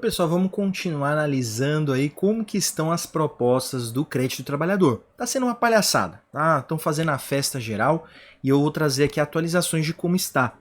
Pessoal, vamos continuar analisando aí como que estão as propostas do crédito trabalhador. Tá sendo uma palhaçada, tá? Estão fazendo a festa geral e eu vou trazer aqui atualizações de como está.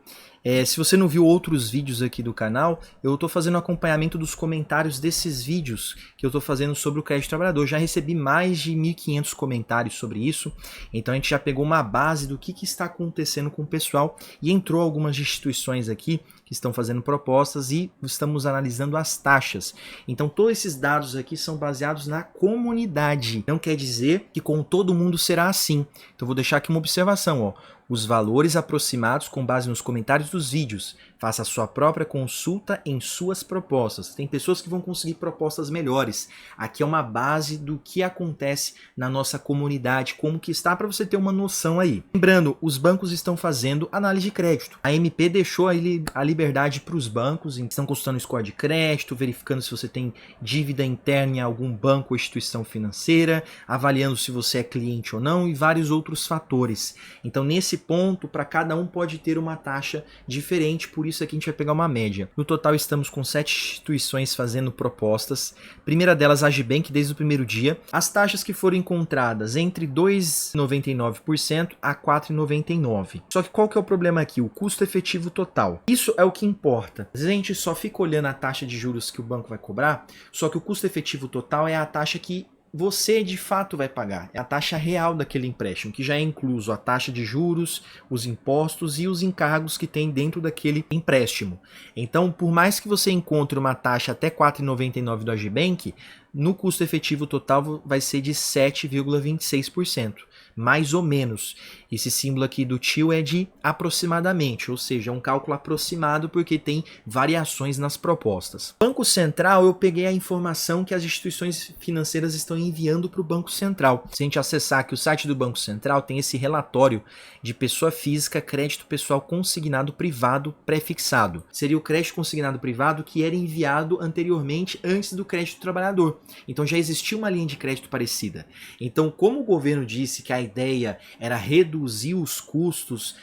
Se você não viu outros vídeos aqui do canal, eu estou fazendo acompanhamento dos comentários desses vídeos que eu estou fazendo sobre o crédito trabalhador. Já recebi mais de 1.500 comentários sobre isso, então a gente já pegou uma base do que está acontecendo com o pessoal e entrou algumas instituições aqui que estão fazendo propostas e estamos analisando as taxas. Então todos esses dados aqui são baseados na comunidade. Não quer dizer que com todo mundo será assim. Então vou deixar aqui uma observação, ó. Os valores aproximados com base nos comentários dos vídeos. Faça a sua própria consulta em suas propostas. Tem pessoas que vão conseguir propostas melhores. Aqui é uma base do que acontece na nossa comunidade, como que está, para você ter uma noção aí. Lembrando, os bancos estão fazendo análise de crédito. A MP deixou a liberdade para os bancos, estão consultando o score de crédito, verificando se você tem dívida interna em algum banco ou instituição financeira, avaliando se você é cliente ou não e vários outros fatores. Então, nesse ponto, para cada um pode ter uma taxa diferente, por isso aqui a gente vai pegar uma média. No total estamos com 7 instituições fazendo propostas. Primeira delas, a Agibank, desde o primeiro dia. As taxas que foram encontradas entre 2,99% a 4,99%. Só que qual que é o problema aqui? O custo efetivo total. Isso é o que importa. Às vezes a gente só fica olhando a taxa de juros que o banco vai cobrar, só que o custo efetivo total é a taxa que você de fato vai pagar. É a taxa real daquele empréstimo, que já é incluso a taxa de juros, os impostos e os encargos que tem dentro daquele empréstimo. Então, por mais que você encontre uma taxa até 4,99 do Agibank, no custo efetivo total vai ser de 7,26%, mais ou menos. Esse símbolo aqui do tio é de aproximadamente, ou seja, é um cálculo aproximado porque tem variações nas propostas. Banco Central, eu peguei a informação que as instituições financeiras estão enviando para o Banco Central. Se a gente acessar aqui o site do Banco Central, tem esse relatório de pessoa física, crédito pessoal consignado privado pré-fixado. Seria o crédito consignado privado que era enviado anteriormente antes do crédito trabalhador. Então já existia uma linha de crédito parecida. Então, como o governo disse que a ideia era reduzir os custos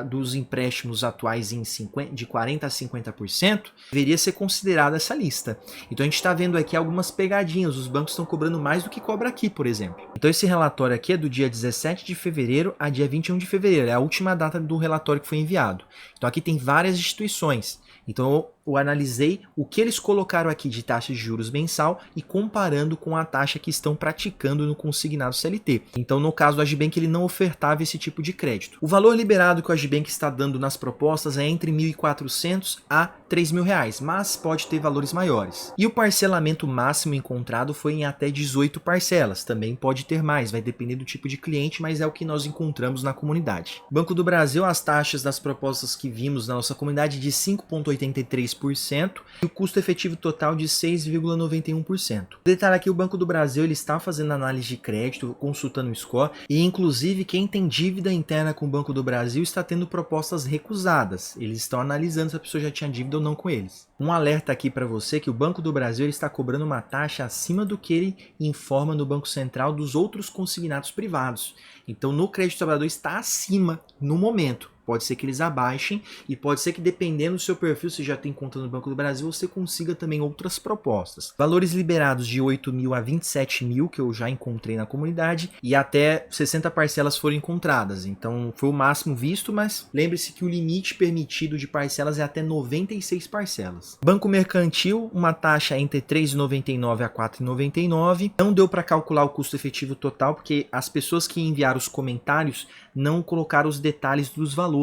dos empréstimos atuais de 40% a 50%, deveria ser considerada essa lista. Então a gente está vendo aqui algumas pegadinhas, os bancos estão cobrando mais do que cobra aqui, por exemplo. Então esse relatório aqui é do dia 17 de fevereiro a dia 21 de fevereiro, é a última data do relatório que foi enviado. Então aqui tem várias instituições. Então eu analisei o que eles colocaram aqui de taxa de juros mensal e comparando com a taxa que estão praticando no consignado CLT. Então no caso do Agibank ele não ofertava esse tipo de crédito. O valor liberado que o Agibank está dando nas propostas é entre R$ 1.400 a R$ 3.000, mas pode ter valores maiores. E o parcelamento máximo encontrado foi em até 18 parcelas, também pode ter mais, vai depender do tipo de cliente, mas é o que nós encontramos na comunidade. Banco do Brasil, as taxas das propostas que vimos na nossa comunidade de 5,83% e o custo efetivo total de 6,91%. Detalhe aqui, o Banco do Brasil ele está fazendo análise de crédito, consultando o score e inclusive quem tem dívida interna com o Banco do Brasil está tendo propostas recusadas. Eles estão analisando se a pessoa já tinha dívida ou não com eles. Um alerta aqui para você que o Banco do Brasil ele está cobrando uma taxa acima do que ele informa no Banco Central dos outros consignados privados. Então no crédito trabalhador está acima no momento. Pode ser que eles abaixem e pode ser que dependendo do seu perfil, se já tem conta no Banco do Brasil, você consiga também outras propostas. Valores liberados de 8.000 a 27.000, que eu já encontrei na comunidade, e até 60 parcelas foram encontradas. Então foi o máximo visto, mas lembre-se que o limite permitido de parcelas é até 96 parcelas. Banco Mercantil, uma taxa entre 3,99 a 4,99. Não deu para calcular o custo efetivo total, porque as pessoas que enviaram os comentários não colocaram os detalhes dos valores.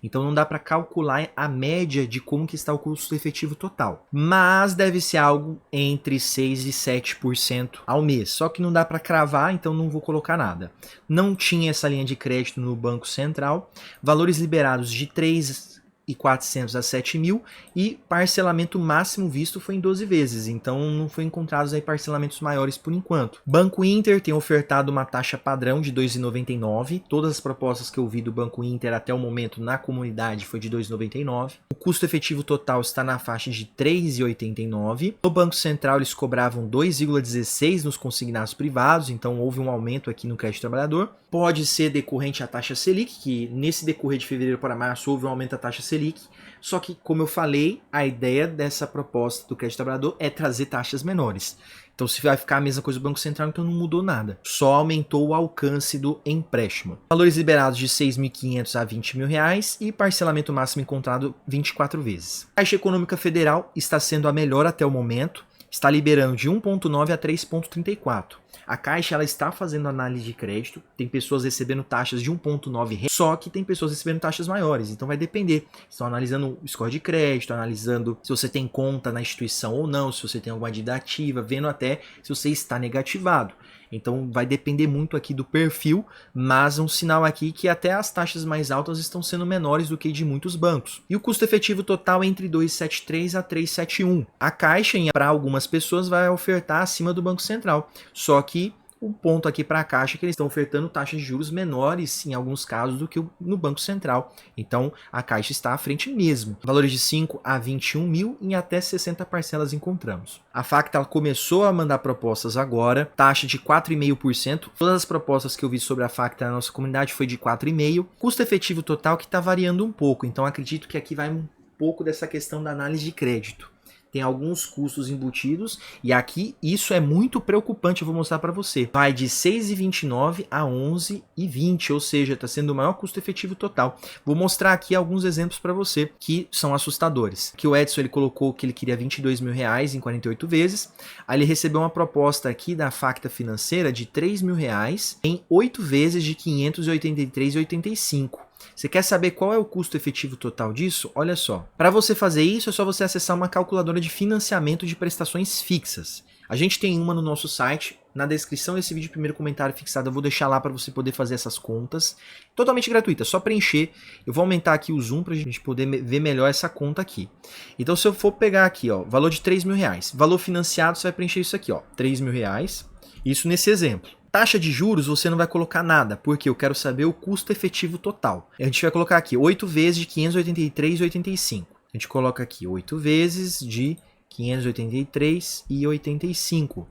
Então não dá para calcular a média de como que está o custo efetivo total. Mas deve ser algo entre 6% e 7% ao mês. Só que não dá para cravar, então não vou colocar nada. Não tinha essa linha de crédito no Banco Central. Valores liberados de 3.400 a 7.000 e parcelamento máximo visto foi em 12 vezes, então não foi encontrados aí parcelamentos maiores por enquanto. Banco Inter tem ofertado uma taxa padrão de 2,99. Todas as propostas que eu vi do Banco Inter até o momento na comunidade foi de 2,99. O custo efetivo total está na faixa de 3,89. No Banco Central eles cobravam 2,16 nos consignados privados, então houve um aumento aqui no crédito trabalhador. Pode ser decorrente à taxa Selic, que nesse decorrer de fevereiro para março houve um aumento da taxa Selic Selic. Só que, como eu falei, a ideia dessa proposta do crédito trabalhador é trazer taxas menores. Então, se vai ficar a mesma coisa do Banco Central, então não mudou nada. Só aumentou o alcance do empréstimo. Valores liberados de R$ 6.500 a R$ 20.000 e parcelamento máximo encontrado 24 vezes. A Caixa Econômica Federal está sendo a melhor até o momento. Está liberando de 1,9 a 3,34. A Caixa ela está fazendo análise de crédito, tem pessoas recebendo taxas de 1,9, só que tem pessoas recebendo taxas maiores, então vai depender. Estão analisando o score de crédito, analisando se você tem conta na instituição ou não, se você tem alguma dívida ativa, vendo até se você está negativado. Então vai depender muito aqui do perfil, mas um sinal aqui que até as taxas mais altas estão sendo menores do que de muitos bancos. E o custo efetivo total é entre 2,73 a 3,71. A Caixa, para algumas pessoas, vai ofertar acima do Banco Central. Só que o ponto aqui para a Caixa é que eles estão ofertando taxas de juros menores, em alguns casos, do que no Banco Central. Então, a Caixa está à frente mesmo. Valores de 5 a 21 mil em até 60 parcelas encontramos. A Facta começou a mandar propostas agora, taxa de 4,5%. Todas as propostas que eu vi sobre a Facta na nossa comunidade foi de 4,5%. Custo efetivo total que está variando um pouco, então acredito que aqui vai um pouco dessa questão da análise de crédito. Tem alguns custos embutidos e aqui isso é muito preocupante, eu vou mostrar para você. Vai de 6,29 a 11,20, ou seja, está sendo o maior custo efetivo total. Vou mostrar aqui alguns exemplos para você que são assustadores. Que o Edson ele colocou que ele queria R$22.000 em 48 vezes. Aí ele recebeu uma proposta aqui da Facta Financeira de R$3.000 em 8 vezes de 583,85. Você quer saber qual é o custo efetivo total disso? Olha só. Para você fazer isso, é só você acessar uma calculadora de financiamento de prestações fixas. A gente tem uma no nosso site. Na descrição desse vídeo, primeiro comentário fixado, eu vou deixar lá para você poder fazer essas contas. Totalmente gratuita, só preencher. Eu vou aumentar aqui o zoom para a gente poder ver melhor essa conta aqui. Então, se eu for pegar aqui, ó, valor de R$3.000. Valor financiado, você vai preencher isso aqui, ó, R$3.000. Isso nesse exemplo. Taxa de juros você não vai colocar nada, porque eu quero saber o custo efetivo total. A gente vai colocar aqui 8 vezes de 583,85. A gente coloca aqui 8 vezes de 583,85.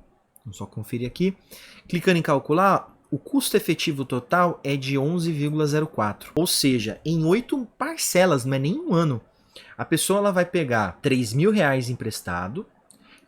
Vamos só conferir aqui. Clicando em calcular, o custo efetivo total é de 11,04. Ou seja, em 8 parcelas, não é nem um ano. A pessoa ela vai pegar R$3.000 emprestado,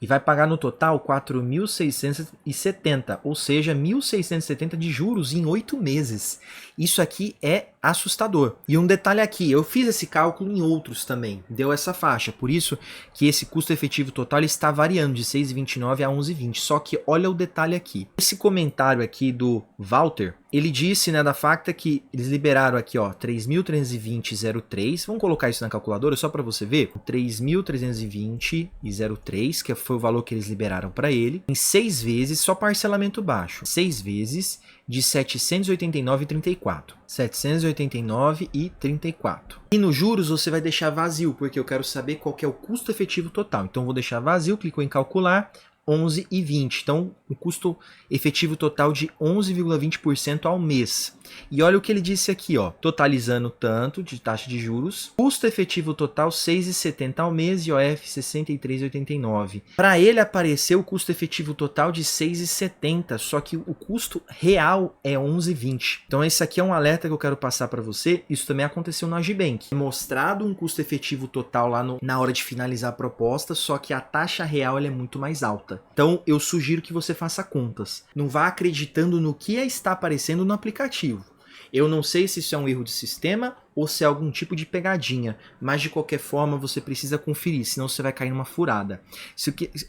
e vai pagar no total 4.670, ou seja, 1.670 de juros em 8 meses. Isso aqui é assustador. E um detalhe aqui, eu fiz esse cálculo em outros também, deu essa faixa, por isso que esse custo efetivo total ele está variando de 6,29 a 11,20. Só que olha o detalhe aqui. Esse comentário aqui do Walter, ele disse, né, da Facta que eles liberaram aqui, ó, 3.320,03. Vamos colocar isso na calculadora só para você ver. 3.320,03, que foi o valor que eles liberaram para ele, em 6 vezes, só parcelamento baixo. 6 vezes de 789,34. 789,34. E nos juros você vai deixar vazio, porque eu quero saber qual que é o custo efetivo total. Então vou deixar vazio, clicou em calcular, 11,20. Então, o custo efetivo total de 11,20% ao mês. E olha o que ele disse aqui, ó, totalizando tanto de taxa de juros, custo efetivo total 6,70 ao mês e IOF 63,89. Para ele apareceu o custo efetivo total de 6,70, só que o custo real é 11,20. Então esse aqui é um alerta que eu quero passar para você. Isso também aconteceu no Agibank. É mostrado um custo efetivo total lá na hora de finalizar a proposta, só que a taxa real ela é muito mais alta. Então eu sugiro que você faça contas. Não vá acreditando no que está aparecendo no aplicativo. Eu não sei se isso é um erro de sistema ou se é algum tipo de pegadinha, mas de qualquer forma você precisa conferir, senão você vai cair numa furada.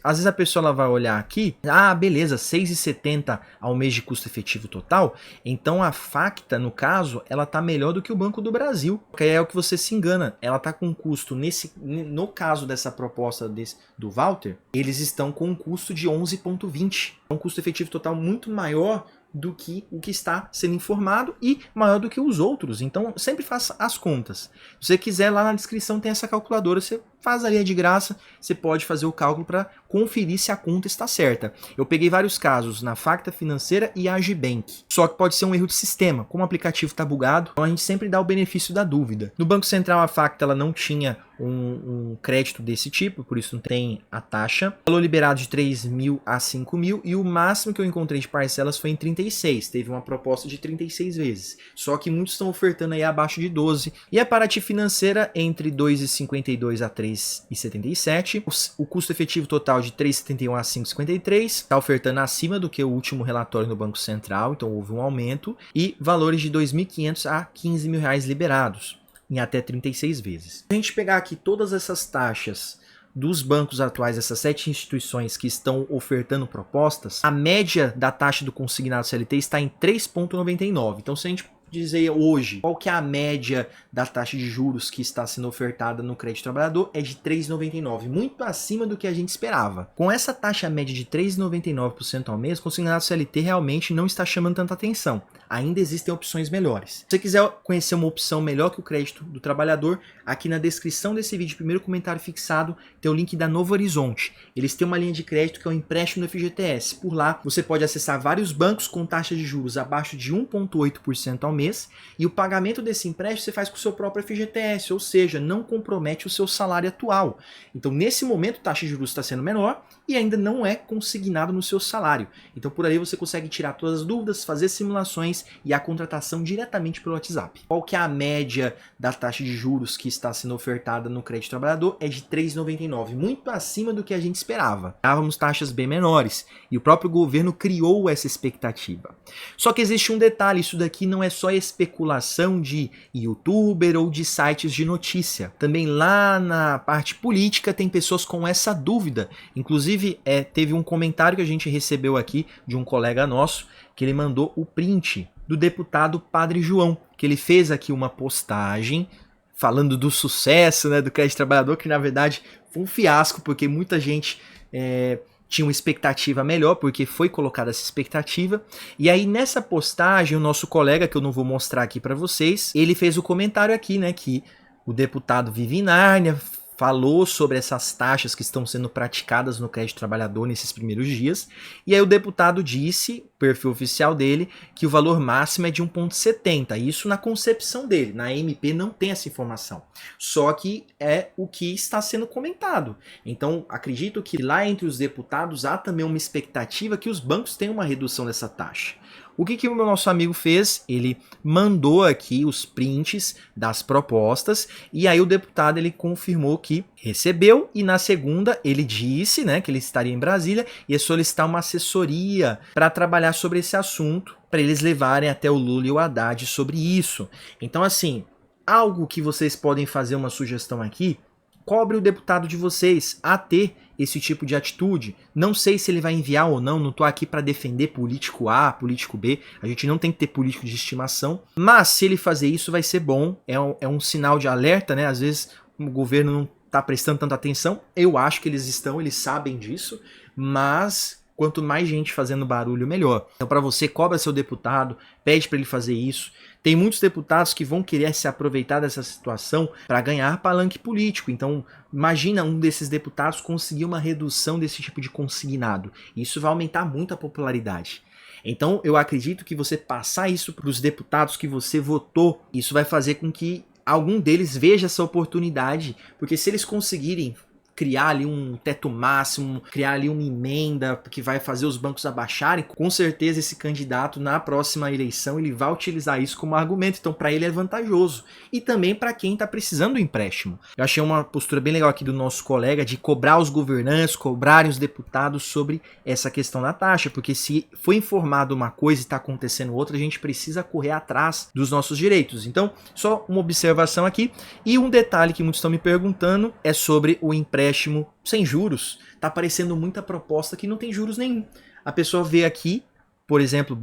Às vezes a pessoa ela vai olhar aqui, beleza, 6,70 ao mês de custo efetivo total, então a Facta, no caso, ela está melhor do que o Banco do Brasil, que é o que você se engana, ela está com um custo, no caso dessa proposta do Walter, eles estão com um custo de 11,20, um custo efetivo total muito maior do que o que está sendo informado e maior do que os outros. Então, sempre faça as contas. Se você quiser, lá na descrição tem essa calculadora, você faz ali de graça, você pode fazer o cálculo para conferir se a conta está certa. Eu peguei vários casos na Facta Financeira e Agibank, só que pode ser um erro de sistema, como o aplicativo está bugado, então a gente sempre dá o benefício da dúvida. No Banco Central a Facta ela não tinha um crédito desse tipo, por isso não tem a taxa. Valor liberado de 3.000 a 5.000 e o máximo que eu encontrei de parcelas foi em 36, teve uma proposta de 36 vezes, só que muitos estão ofertando aí abaixo de 12. E a Paraty Financeira entre 2,52 a 3,77, o custo efetivo total de 3,71 a 5,53, está ofertando acima do que o último relatório no Banco Central, então houve um aumento, e valores de 2.500 a 15.000 reais liberados, em até 36 vezes. Se a gente pegar aqui todas essas taxas dos bancos atuais, essas 7 instituições que estão ofertando propostas, a média da taxa do consignado CLT está em 3,99. Então, se a gente dizer hoje qual que é a média da taxa de juros que está sendo ofertada no crédito trabalhador, é de 3,99, muito acima do que a gente esperava. Com essa taxa média de 3,99% ao mês, o consignado CLT realmente não está chamando tanta atenção. Ainda existem opções melhores. Se você quiser conhecer uma opção melhor que o crédito do trabalhador, aqui na descrição desse vídeo, primeiro comentário fixado, tem o link da Novo Horizonte. Eles têm uma linha de crédito que é o empréstimo do FGTS. Por lá, você pode acessar vários bancos com taxa de juros abaixo de 1,8% ao mês, e o pagamento desse empréstimo você faz com o seu próprio FGTS, ou seja, não compromete o seu salário atual. Então, nesse momento, a taxa de juros está sendo menor e ainda não é consignado no seu salário. Então, por aí você consegue tirar todas as dúvidas, fazer simulações e a contratação diretamente pelo WhatsApp. Qual que é a média da taxa de juros que está sendo ofertada no crédito trabalhador? É de 3,99, muito acima do que a gente esperava. Esperávamos taxas bem menores e o próprio governo criou essa expectativa. Só que existe um detalhe, isso daqui não é só especulação de youtuber ou de sites de notícia. Também lá na parte política tem pessoas com essa dúvida. Inclusive, teve um comentário que a gente recebeu aqui de um colega nosso, que ele mandou o print do deputado Padre João, que ele fez aqui uma postagem falando do sucesso, né, do crédito trabalhador, que na verdade foi um fiasco, porque muita gente tinha uma expectativa melhor, porque foi colocada essa expectativa. E aí nessa postagem, o nosso colega, que eu não vou mostrar aqui para vocês, ele fez o comentário aqui, né, que o deputado vive em Nárnia, falou sobre essas taxas que estão sendo praticadas no crédito trabalhador nesses primeiros dias, e aí o deputado disse, perfil oficial dele, que o valor máximo é de 1,70, isso na concepção dele, na MP não tem essa informação, só que é o que está sendo comentado. Então acredito que lá entre os deputados há também uma expectativa que os bancos tenham uma redução dessa taxa. O que o meu nosso amigo fez? Ele mandou aqui os prints das propostas e aí o deputado ele confirmou que recebeu e na segunda ele disse, né, que ele estaria em Brasília e ia solicitar uma assessoria para trabalhar sobre esse assunto, para eles levarem até o Lula e o Haddad sobre isso. Então assim, algo que vocês podem fazer uma sugestão aqui, cobre o deputado de vocês a ter esse tipo de atitude. Não sei se ele vai enviar ou não, não estou aqui para defender político A, político B, a gente não tem que ter político de estimação, mas se ele fazer isso vai ser bom, é um sinal de alerta, né? Às vezes o governo não está prestando tanta atenção, eu acho que eles estão, eles sabem disso, mas quanto mais gente fazendo barulho, melhor. Então para você, cobra seu deputado, pede para ele fazer isso. Tem muitos deputados que vão querer se aproveitar dessa situação para ganhar palanque político. Então, imagina um desses deputados conseguir uma redução desse tipo de consignado. Isso vai aumentar muito a popularidade. Então, eu acredito que você passar isso para os deputados que você votou, isso vai fazer com que algum deles veja essa oportunidade, porque se eles conseguirem criar ali um teto máximo, criar ali uma emenda que vai fazer os bancos abaixarem, com certeza esse candidato na próxima eleição ele vai utilizar isso como argumento, então para ele é vantajoso. E também para quem está precisando do empréstimo. Eu achei uma postura bem legal aqui do nosso colega de cobrar os governantes, cobrarem os deputados sobre essa questão da taxa, porque se foi informado uma coisa e está acontecendo outra, a gente precisa correr atrás dos nossos direitos. Então, só uma observação aqui. E um detalhe que muitos estão me perguntando é sobre o empréstimo sem juros. Tá aparecendo muita proposta que não tem juros nenhum. A pessoa vê aqui, por exemplo,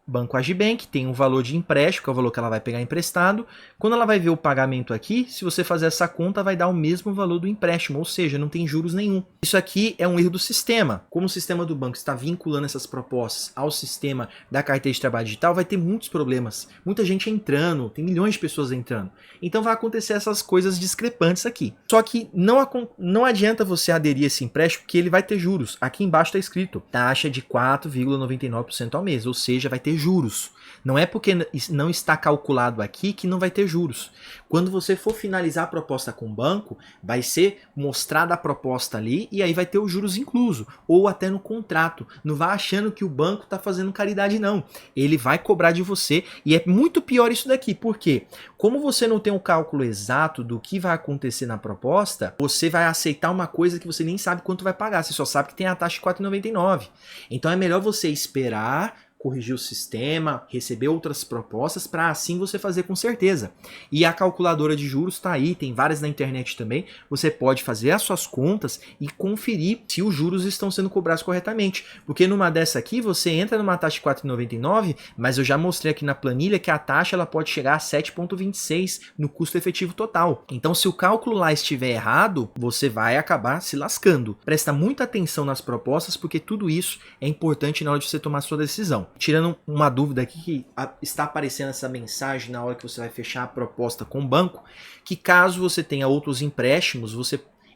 Banco Agibank, tem um valor de empréstimo, que é o valor que ela vai pegar emprestado. Quando ela vai ver o pagamento aqui, se você fazer essa conta, vai dar o mesmo valor do empréstimo, ou seja, não tem juros nenhum. Isso aqui é um erro do sistema. Como o sistema do banco está vinculando essas propostas ao sistema da carteira de trabalho digital, vai ter muitos problemas. Muita gente entrando, tem milhões de pessoas entrando. Então vai acontecer essas coisas discrepantes aqui. Só que não adianta você aderir a esse empréstimo, porque ele vai ter juros. Aqui embaixo está escrito, taxa de 4,99% ao mês, ou seja, vai ter juros. Não é porque não está calculado aqui que não vai ter juros. Quando você for finalizar a proposta com o banco, vai ser mostrada a proposta ali e aí vai ter os juros incluso, ou até no contrato. Não vá achando que o banco está fazendo caridade, não. Ele vai cobrar de você e é muito pior isso daqui. Por quê? Como você não tem um cálculo exato do que vai acontecer na proposta, você vai aceitar uma coisa que você nem sabe quanto vai pagar. Você só sabe que tem a taxa de 4,99. Então é melhor você esperar, corrigir o sistema, receber outras propostas, para assim você fazer com certeza. E a calculadora de juros está aí, tem várias na internet também. Você pode fazer as suas contas e conferir se os juros estão sendo cobrados corretamente. Porque numa dessa aqui, você entra numa taxa de 4,99, mas eu já mostrei aqui na planilha que a taxa ela pode chegar a 7,26 no custo efetivo total. Então, se o cálculo lá estiver errado, você vai acabar se lascando. Presta muita atenção nas propostas, porque tudo isso é importante na hora de você tomar sua decisão. Tirando uma dúvida aqui, que está aparecendo essa mensagem na hora que você vai fechar a proposta com o banco, que caso você tenha outros empréstimos,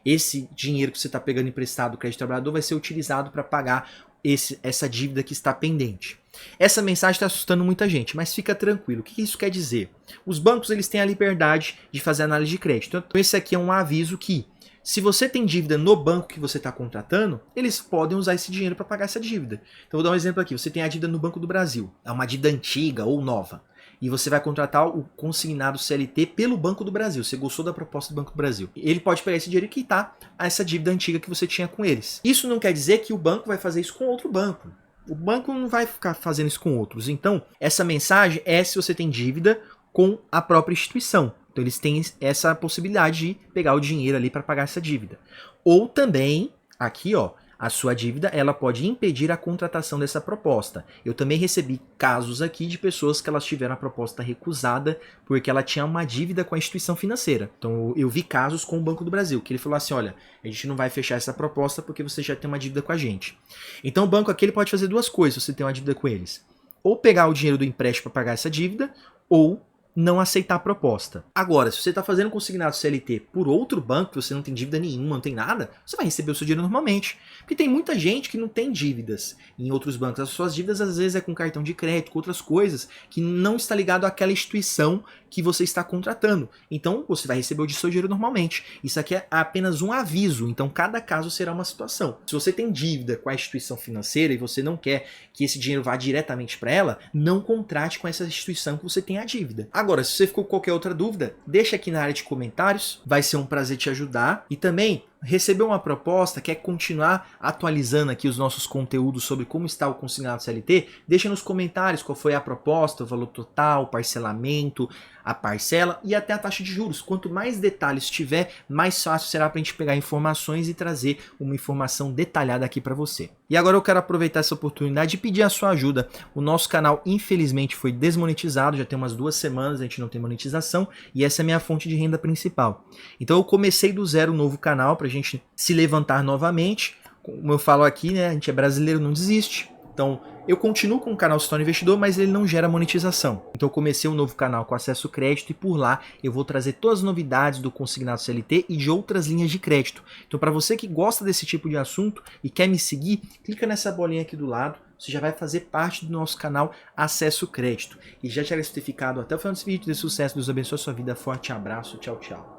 esse dinheiro que você está pegando emprestado do crédito trabalhador vai ser utilizado para pagar essa dívida que está pendente. Essa mensagem está assustando muita gente, mas fica tranquilo. O que isso quer dizer? Os bancos eles têm a liberdade de fazer análise de crédito. Então esse aqui é um aviso que, se você tem dívida no banco que você está contratando, eles podem usar esse dinheiro para pagar essa dívida. Então vou dar um exemplo aqui. Você tem a dívida no Banco do Brasil. É uma dívida antiga ou nova. E você vai contratar o consignado CLT pelo Banco do Brasil. Você gostou da proposta do Banco do Brasil. Ele pode pegar esse dinheiro e quitar essa dívida antiga que você tinha com eles. Isso não quer dizer que o banco vai fazer isso com outro banco. O banco não vai ficar fazendo isso com outros. Então, essa mensagem é se você tem dívida com a própria instituição. Então eles têm essa possibilidade de pegar o dinheiro ali para pagar essa dívida. Ou também, aqui ó, a sua dívida ela pode impedir a contratação dessa proposta. Eu também recebi casos aqui de pessoas que elas tiveram a proposta recusada porque ela tinha uma dívida com a instituição financeira. Então eu vi casos com o Banco do Brasil, que ele falou assim, olha, a gente não vai fechar essa proposta porque você já tem uma dívida com a gente. Então o banco aqui ele pode fazer duas coisas se você tem uma dívida com eles. Ou pegar o dinheiro do empréstimo para pagar essa dívida, ou não aceitar a proposta. Agora, se você está fazendo consignado CLT por outro banco, você não tem dívida nenhuma, não tem nada, você vai receber o seu dinheiro normalmente. Porque tem muita gente que não tem dívidas em outros bancos. As suas dívidas às vezes é com cartão de crédito, com outras coisas, que não está ligado àquela instituição que você está contratando. Então, você vai receber o seu dinheiro normalmente. Isso aqui é apenas um aviso, então cada caso será uma situação. Se você tem dívida com a instituição financeira e você não quer que esse dinheiro vá diretamente para ela, não contrate com essa instituição que você tem a dívida. Agora, se você ficou com qualquer outra dúvida, deixa aqui na área de comentários, vai ser um prazer te ajudar. E também, recebeu uma proposta, quer continuar atualizando aqui os nossos conteúdos sobre como está o consignado CLT, deixa nos comentários qual foi a proposta, o valor total, o parcelamento, a parcela e até a taxa de juros. Quanto mais detalhes tiver, mais fácil será para a gente pegar informações e trazer uma informação detalhada aqui para você. E agora eu quero aproveitar essa oportunidade e pedir a sua ajuda. O nosso canal, infelizmente, foi desmonetizado, já tem umas 2 semanas, a gente não tem monetização, e essa é a minha fonte de renda principal. Então eu comecei do zero um novo canal para a gente se levantar novamente. Como eu falo aqui, né, a gente é brasileiro, não desiste. Então, eu continuo com o canal Se Torna Investidor, mas ele não gera monetização. Então, eu comecei um novo canal com acesso ao crédito e por lá eu vou trazer todas as novidades do consignado CLT e de outras linhas de crédito. Então, para você que gosta desse tipo de assunto e quer me seguir, clica nessa bolinha aqui do lado. Você já vai fazer parte do nosso canal Acesso ao Crédito. E já te certificado até o final desse vídeo. De sucesso, Deus abençoe a sua vida. Forte abraço, tchau, tchau.